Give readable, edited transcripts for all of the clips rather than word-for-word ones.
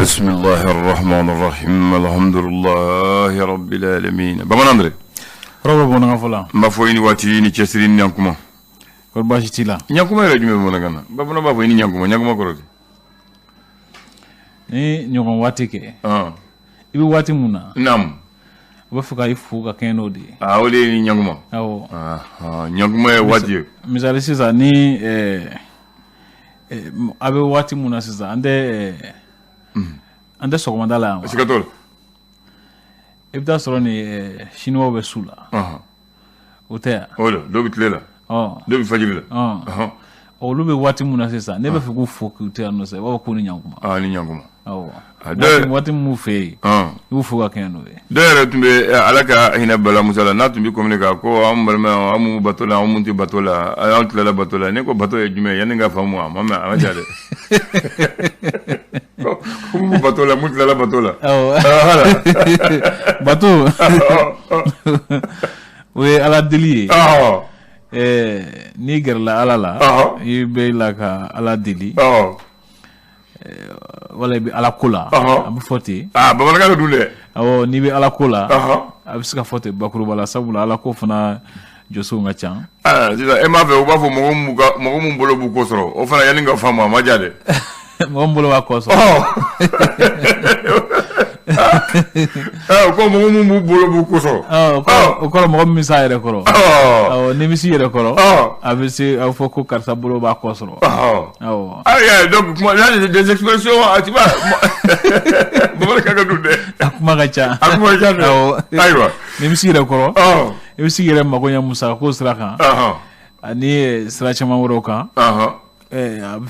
بسم الله الرحمن الرحيم الحمد لله رب العالمين بابا اندري روبو بونا فلا ما فويني واتي ني تشرين نيانكوما ko bashi tila nyankuma re jume bona kana baba no baba ni nyankuma koroti ni nyogon wati ke ibi wati muna nam ba fuka ifuka kenodi ole ni nyankuma awo nyankuma wati misali sisa ni abe wati muna sisa ande sokomandala sikatol ibda soroni shinwa be sula utea ola do bitlela do bifajibila olu be wati muna sisa ne be fuku fuku utea no se wa ko ni nyankuma ni nyankuma awo wati mu fe u fuka kenodi dere tumbe alaka hina bala musala na tumbi komunika ko ambalma amu batola amunti batola ayantla batola ne ko bato e jume yaninga famu mama amajale ko batola mutla la batola bato we ala deli ni gerla ala la ibe la ka ala deli wala bi ala kula abu foti babala ka dule ni bi ala kula abiska foti bakuru bala sabula ala ko fana josu nga chan dida e ma ve o ba fo mo mu bolo bu ko soro o fana yaninga fama ma jade mo mbolo wa ko so ko mo mu bolo bu ko soro ko mo mi sa yere ko ni mi si yere ko abisi au foko karta bolo ba ko soro donc moi là des expressions tu vois bo ka ga dunde akuma ga cha aywa ni mi si yere ko mi si yere ma ko nya musa ko sra kan ani sra chama woroka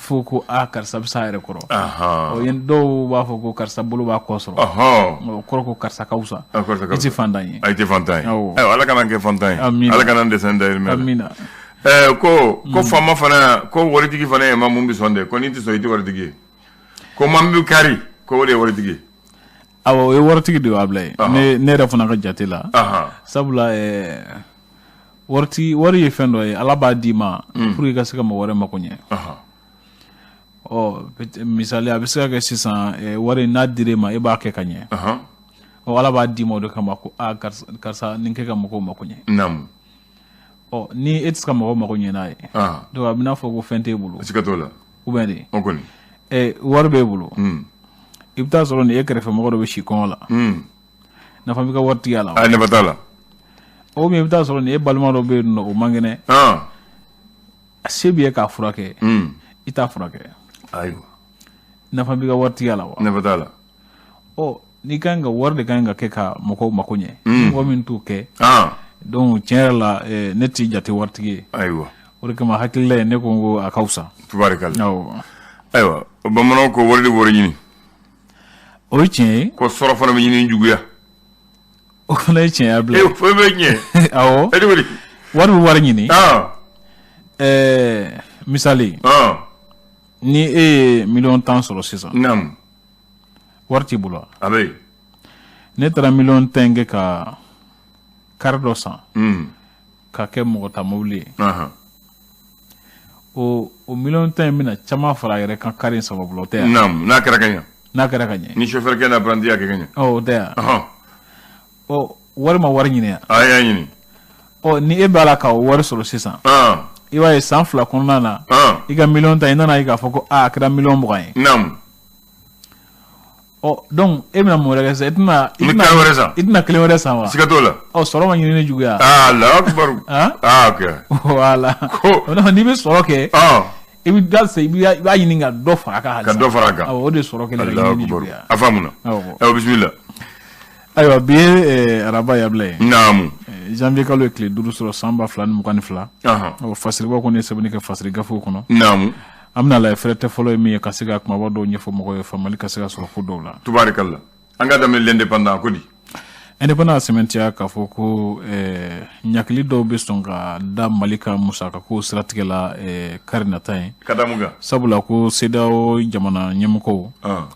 foko karsa bisayre koro yen do wa foko karsa bulu ba kosro koro ko karsa kausa iti fandanye iti fandanye ala kana ke fandanye ala kana descendre amina ko fama fana ko woritigi fana ma mumbi sonde ko niti so iti woritigi ko mambi kari ko wori woritigi awo e woritigi do ablay ne refuna ka jatila sabula wari fendo ala ba dima pour que saka mo wore makonye misali abisa ka sisan wari na dire ma e ba ke kanye ala ba dima do kama ko karsa ninke kama ko makonye nam ni etis kama ko makonye nae do abina fogo fente bulu sikatola ubende okoni wari be bulu ibta solo ni ekrefe mo do be shikon la na fami ka warti ala ne batala o mi bita sɔrɔ ni e balima dɔ bɛ yen nɔ o man kɛnɛ se b'i ye k'a furakɛ i t'a furakɛ ayiwa nafa b'i ka waritigiya la wa nafa t'a la n'i kan ka wari de kan ka kɛ ka mɔgɔw mako ɲɛ mɔgɔ min t'o kɛ donc tiɲɛ yɛrɛ la ne t'i jate waritigi ye ayiwa o de kama hakilila ye ne ko n ko a ka fisa tubarikala ayiwa bamananw ko wari de wari ɲini o ye tiɲɛ ye ko sɔrɔ fana bɛ ɲini juguya o fana ye tiɲɛ bila o bɛ ɲɛ awɔ wari bɛ wari ɲini misali ni e ye miliyɔn 10 sɔrɔ sisan naam wari t'i bolo a bɛ ne taara miliyɔn 10 kɛ ka kari dɔ san ka kɛ mɔgɔ ta mobili ye o miliyɔn 10 bɛna caman fara a yɛrɛ kan kari in sababu la o tɛ yan naam n'a kɛra ka ɲɛ n'a kɛra ka ɲɛ ni chauffeur kɛ na apprenti y'a kɛ ka ɲɛ o tɛ yan wari ma wari ɲini yan a y'a ɲini ni e b'a la ka wari sɔrɔ sisan i b'a ye san 2 kɔnɔna na i ka miliyɔn 10 i nana ye k'a fɔ ko a kɛra miliyɔn 20 ye naam donc e bɛna mun wɛrɛ kɛ sisan i tɛna kelen wɛrɛ san wa siga t'o la sɔrɔ ma ɲini ni juguya Allahu akbar ok voilà n'i bɛ sɔrɔ kɛ i bɛ da se i b'a ɲini ka dɔ fara a kan ka dɔ fara a kan o de sɔrɔ kelen Allahu akbar a faamuna bismillah ayiwa bi ye araba yabla ye naamu janvier kalo ye tile 5 sɔrɔ san 2022 fasiriba kɔni ye sɛbɛnni kɛ fasiri gafew kɔnɔ naamu an bɛna lajɛ fɛrɛtɛ fɔlɔ ye min ye ka se ka kumaba dɔw ɲɛfɔ mɔgɔw ye faamali ka se ka sɔrɔ ko dɔw la tubarikala an ka daminɛ l'indépendant ko di indépendant sɛmɛntiya k'a fɔ ko ɲakili dɔw bɛ sɔn ka da mali ka musaka ko siratigɛ la kari nata ye sabula ko CEDEAO jamana ɲɛmɔgɔw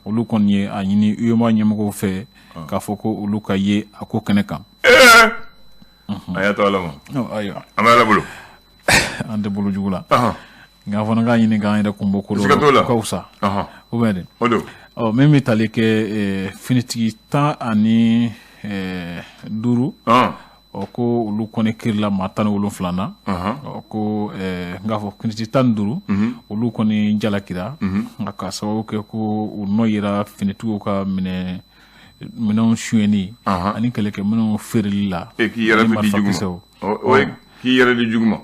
olu kɔni ye a ɲini UEMOA ɲɛmɔgɔw fɛ k'a fɔ ko olu ka ye a ko kɛnɛ kan a y'a to ala ma ayiwa an bɛ ala bolo an tɛ bolo jugu la nka fana k'a ɲini k'an yɛrɛ kunbɔ ko dɔ ka wusa o bɛ de Même tali ke finitigi 10 ani 5 ko olu kɔni kirila maa 17 na ko nga fɔ finitigi 15 olu kɔni jalakira nka ka sababu kɛ ko u nɔ yira finitigiw ka minɛnw suyɛni ani kɛlɛkɛ minɛnw feereli la k'i yɛrɛ to di jugu ma k'i yɛrɛ di jugu ma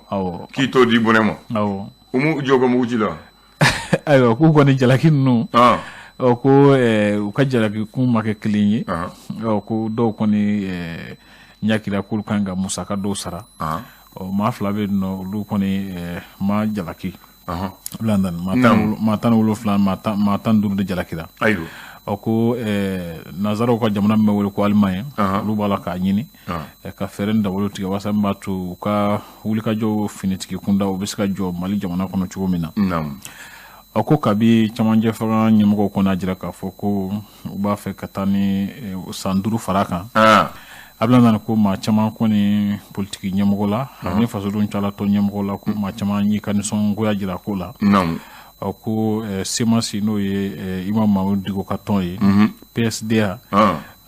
k'i to di bonɛ ma u m'u jɔ ka mugu ci la ayiwa k'u kɔni jalaki ninnu ko u ka jalaki kun ma kɛ kelen ye ko dɔw kɔni ɲakira k'olu kan ka musaka dɔw sara maa 2 bɛ yen nɔ olu kɔni ma jalaki London maa 17 maa 15 de jalakira ko nazaraw ka jamana min bɛ wele ko Allemagne olu b'a la k'a ɲini ka fɛɛrɛ ni dawolo tigɛ walasa min b'a to u ka wulikajɔ finitigi kunda u bɛ se ka jɔ Mali jamana kɔnɔ cogo min na ko kabi camancɛ fanga ɲɛmɔgɔw kɔnɔ a jira k'a fɔ ko u b'a fɛ ka taa ni san 5 fara kan a bɛna nana ko maa caman kɔni politiki ɲɛmɔgɔ la ani fasodenw calatɔ ɲɛmɔgɔ la ko maa caman y'i ka nisɔngoya jira ko la ko semasi n'o ye Imam Mamadu Diko ka tɔn ye PSDA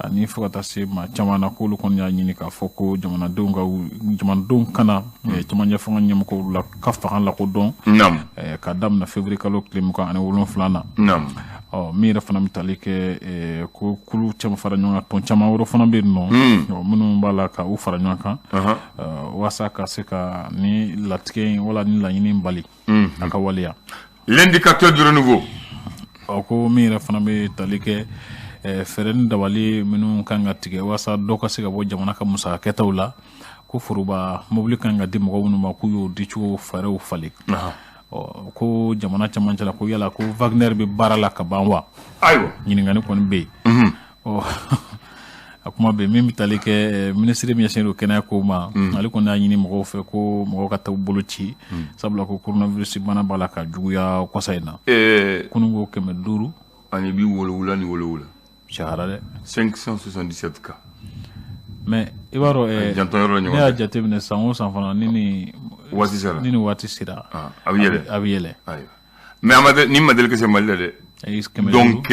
ani fo ka taa se maa caman na k'olu kɔni y'a ɲini k'a fɔ ko jamanadenw kana camancɛ fanga ɲɛmɔgɔw la ka fanga lakodɔn ka daminɛ février kalo tile 27 na min yɛrɛ fana bɛ tali kɛ ko kulu caman fara ɲɔgɔn kan tɔn caman wɛrɛ fana bɛ yen nɔ minnu b'a la ka u fara ɲɔgɔn kan walasa ka se ka ni latigɛ in wala ni laɲini bali a ka waleya l'indicateur du renouveau ko min yɛrɛ fana bɛ tali kɛ fɛɛrɛ ni dabali minnu kan ka tigɛ walasa dɔw ka se ka bɔ jamana ka musaka kɛtaw la ko foroba mobili kan ka di mɔgɔ minnu ma k'u y'o dicogo fɛɛrɛw falen ko jamana caman cɛla ko yala ko Wagner bɛ baara la ka ban wa ayiwa ɲininkali kɔni bɛ yen a kuma bɛ min bɛ tali kɛ minisiri min ɲɛsinnen don kɛnɛya ko ma ale kɔni y'a ɲini mɔgɔw fɛ ko mɔgɔw ka taa bolo ci sabula ko coronavirus bana b'a la ka juguya kɔsa in na kununko 500 ani bi wolowula ni wolowula cayara dɛ 577 cas mais i b'a dɔn ne y'a jateminɛ san o san fana ni waati sera a bɛ yɛlɛ mais ni ma deli ka se Mali la dɛ donc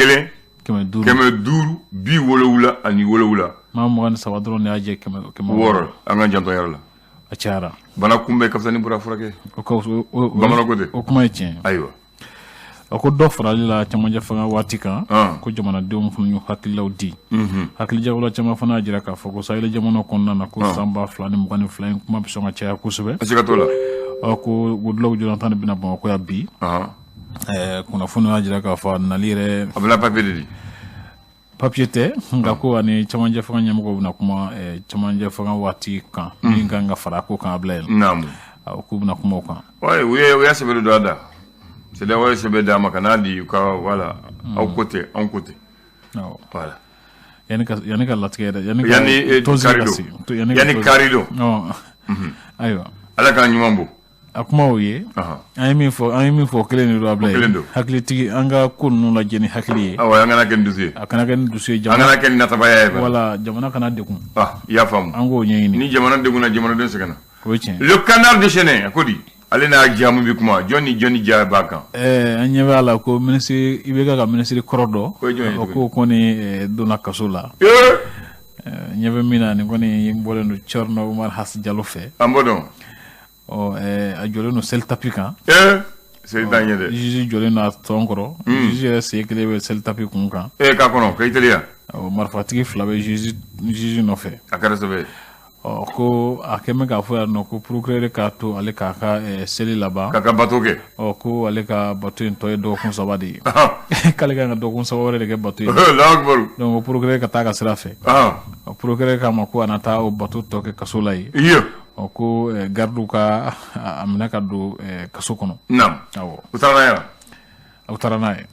500 bi wolowula ani wolowula maa 23 dɔrɔn de y'a jɛ 6 an ka janto yɛrɛ la a cayara bana kunbɛn ka fisa ni bɔra furakɛ bamanan ko tɛ o kuma ye tiɲɛ ayiwa ko dɔ farali la camancɛ fanga waati kan ko jamanadenw fana y'u hakililaw di hakilijagola caman fana y'a jira k'a fɔ ko sahel jamana kɔnɔna na ko san 2022 in kuma bɛ sɔn ka caya kosɛbɛ a t'o la ko godilaw Jonathan bɛna Bamakɔ yan bi kunnafoni y'a jira k'a fɔ nali yɛrɛ a bɛna papier de di papier tɛ nka ko ani camancɛ fanga ɲɛmɔgɔw bɛna kuma camancɛ fanga waati kan min kan ka fara ko kan a bila yɛlɛ k'u bɛna kuma o kan u y'a sɛbɛn don a da c'est d'avoir sɛbɛn d'a ma ka n'a di ka voilà aw côté anw côté voilà yani ka latigɛ yɛrɛ yani karido ayiwa ala k'an ɲuman bɔ a kuma o ye an ye min fɔ kelen de don Ablaye hakilitigi an ka ko ninnu lajɛ ni hakili ye an kana kɛ ni dusu ye a kana kɛ ni dusu ye an kana kɛ ni natabaya ye wala jamana kana degun i y'a faamu an k'o ɲɛɲini ni jamana degunna jamanaden sɛgɛnna o ye tiɲɛ le canard déchaîné a ko di ale n'a jamu bi kuma jɔn ja b'a kan an ɲɛ b'a la ko minisiri i bɛ ka minisiri kɔrɔ dɔ ko kɔni donna kaso la ɲɛ bɛ min na nin kɔni bɔlen don Thierno Umar Has Jalo fɛ an b'o dɔn a jɔlen don seli tapi kan seli t'an ye dɛ juge jɔlen don a tɔn kɔrɔ juge yɛrɛ sen kelen bɛ seli tapi kun kan k'a kɔnɔ k'i teliya marifatigi 2 bɛ juge nɔfɛ a kɛra sɛbɛ ko a kɛn bɛ k'a fɔ yan nɔ ko procureur k'a to ale k'a ka seli laban k'a ka bato kɛ ko ale ka bato in tɔ ye dɔgɔkun 3 de ye k'ale kan ka dɔgɔkun 3 wɛrɛ de kɛ bato ye donc procureur ka taa ka sira fɛ procureur k'a ma ko a na taa o bato tɔ kɛ kaso la ye ko gardiw ka a minɛ ka don kaso kɔnɔ u taara n'a ye wa u taara n'a ye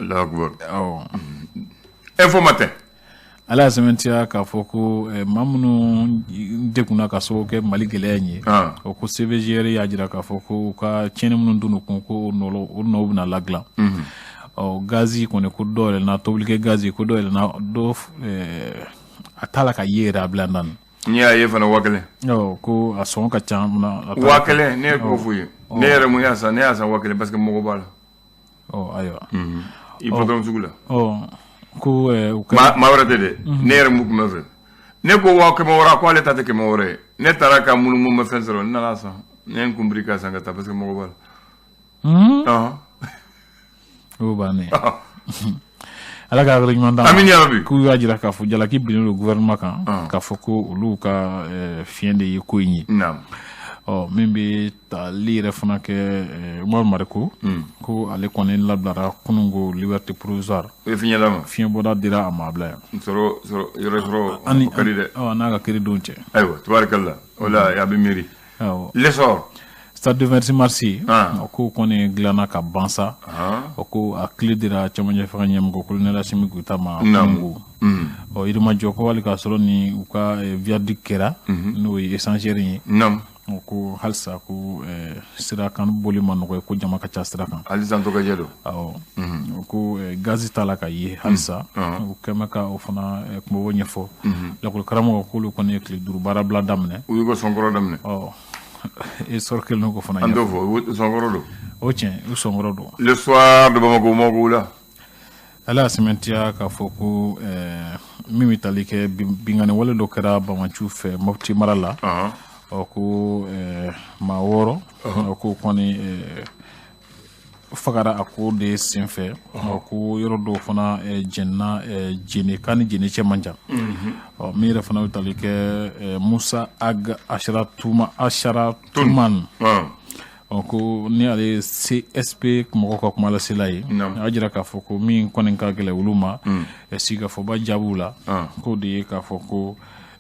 info matin ala y'a sɛmɛntiya k'a fɔ ko maa minnu degunna ka sababu kɛ Mali gɛlɛya in ye ko CVGR y'a jira k'a fɔ ko u ka tiɲɛni minnu donna u kun ko o nɔ bɛna ladilan gazi kɔni ko dɔ yɛlɛnna tobilikɛ gazi ko dɔ yɛlɛnna a t'a la ka ye yɛrɛ a bila nan n'i y'a ye fana 1000 ko a sɔngɔ ka ca 1000 ne ye ko f'u ye ne yɛrɛ mun y'a san 1000 parce que mɔgɔ b'a la ayiwa i patron sugu la ko ma warate de ne yɛrɛ mu kuma fɛ ne ko wa kɛmɛ wɔɔrɔ ko ale ta tɛ kɛmɛ wɔɔrɔ ye ne taara ka munumunu ma fɛn sɔrɔ n nana san ne ye n kunbiri ka san ka taa parce que mɔgɔ b'a la o bannen ala ka hakili ɲuman d'a ma amin ya rabi k'u y'a jira k'a fɔ jalaki binnen don gouvernement kan k'a fɔ ko olu ka fiɲɛ de ye ko in ye min bɛ tali yɛrɛ fana kɛ Umaru Mariko ko ale kɔni labilara kunungo liberté provisoire fiɲɛ bɔda dira a ma bila yan yɔrɔ sɔrɔ kadi dɛ n'a ka kiri don cɛ ayiwa tubaarikala o la a bɛ miiri l'essor stade de 26 mars ko kɔni dilanna ka ban sa ko a clé dira cɛmancɛ fanga ɲɛmɔgɔ colonel Assimi Goïta ma kunungo Yirimajɔ ko hali k'a sɔrɔ ni u ka viaduc kɛra n'o ye échangeur ye ko halisa ko sira kan boli ma nɔgɔ ye ko jama ka ca sira kan halisa to ka jɛ don ko gazi t'a la ka ye halisa o kɛmɛ ka o fana kuma bɔ ɲɛfɔ lakɔli karamɔgɔ k'olu kɔni ye tile 5 baara bila daminɛ u y'u ka sɔnkɔrɔ daminɛ e sɔrɔ kelen ko fana an t'o fɔ sɔnkɔrɔ don o tiɲɛ u sɔnkɔrɔ don le soir de Bamako mɔgɔw la ala y'a sɛmɛntiya k'a fɔ ko min bɛ tali kɛ bingani wale dɔ kɛra Bamaciu fɛ Mopti mara la ko maa 6 ko kɔni fagara a ko de senfɛ ko yɔrɔ dɔw fana jɛnna jeni k'a ni jeni cɛ man jan min yɛrɛ fana bɛ tali kɛ Musa Ag Ashara Tuman ko ni ale CSP mɔgɔ ka kuma lasela ye a jira k'a fɔ ko min kɔni ka gɛlɛ olu ma sigikafɔba jaabiw la k'o de ye k'a fɔ ko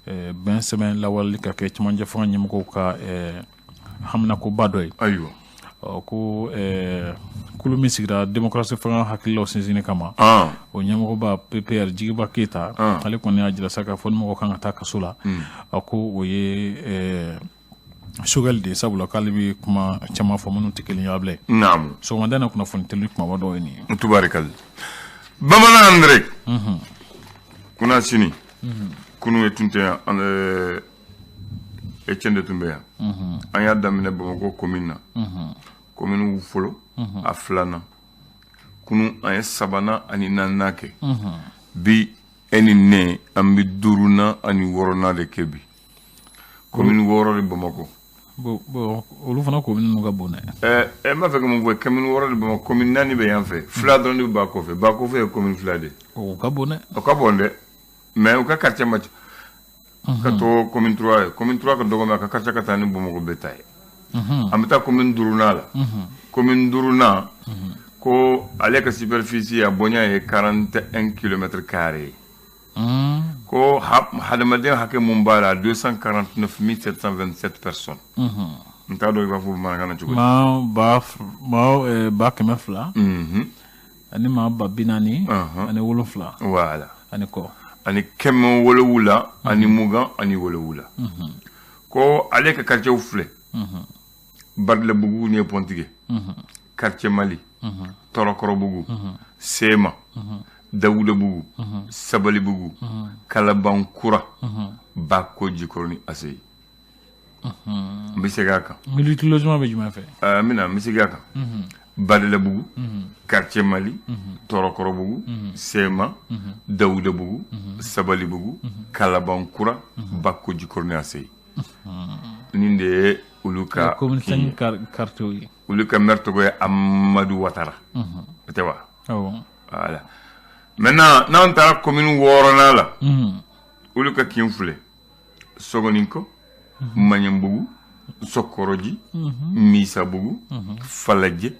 bɛn sɛbɛn lawaleli ka kɛ cɛmancɛ fanga ɲɛmɔgɔw ka haminakoba dɔ ye ayiwa ko kulu min sigira démocratie fanga hakililaw sinsinni kama o ɲɛmɔgɔba PPR Jigiba Keyita ale kɔni y'a jira sa k'a fɔ ni mɔgɔ kan ka taa kaso la ko o ye Choguel de sabula k'ale bɛ kuma caman fɔ minnu tɛ kelen ye bilen sɔgɔmada na kunnafoni teli kumaba dɔ ye nin ye tubaarikala bamanan Andre kuna sini kunu ye tun tɛ yan Etienne de tun bɛ yan an y'a daminɛ Bamako commune na commune fɔlɔ a 2nan kunu an ye 3nan ani 4nan kɛ bi e ni ne an bɛ 5nan ani 6nan de kɛ bi commune 6 de Bamako olu fana commune ka bon dɛ n b'a fɛ ka mun fɔ commune 6 de Bamako commune 4 bɛ yan fɛ 2 dɔrɔn de b'a kɔfɛ ba kɔfɛ ye commune 2 de o ka bon dɛ o ka bon dɛ mais u ka quartier ma ka to commune 3 ye commune 3 ka dɔgɔ mais a ka quartier ka taa ni Bamako bɛɛ ta ye an bɛ taa commune 5nan la commune 5nan ko ale ka superficie a bonya ye 41 km² ko hadamaden hakɛ mun b'a la 249 727 personnes n t'a dɔn i b'a fɔ bamanankan na cogo di ba 200 ani maa ba 40 ani 7 voilà ani kɔ ani 700 ani 20 ani 7 ko ale ka quartier filɛ Badlabugu ni Pontige quartier Mali Torokorobugu Sema Dawudabugu Sabalibugu Kalabankura Bako Jikoroni Asei mbisega kan militi logement be juma fɛ mina mbisega kan Badlabugu quartier Mali Torokorobugu Sema Dawudabugu Sabalibugu Kalabankura Bako Jikoroni Asei ninde uluka commune 5 quartier yi uluka mertogo Amadou Ouattara tewa voilà maintenant n'an taara commune 6nan la uluka kinfule Sogoninko Maɲanbugu Sokoroji Misabugu Falajɛ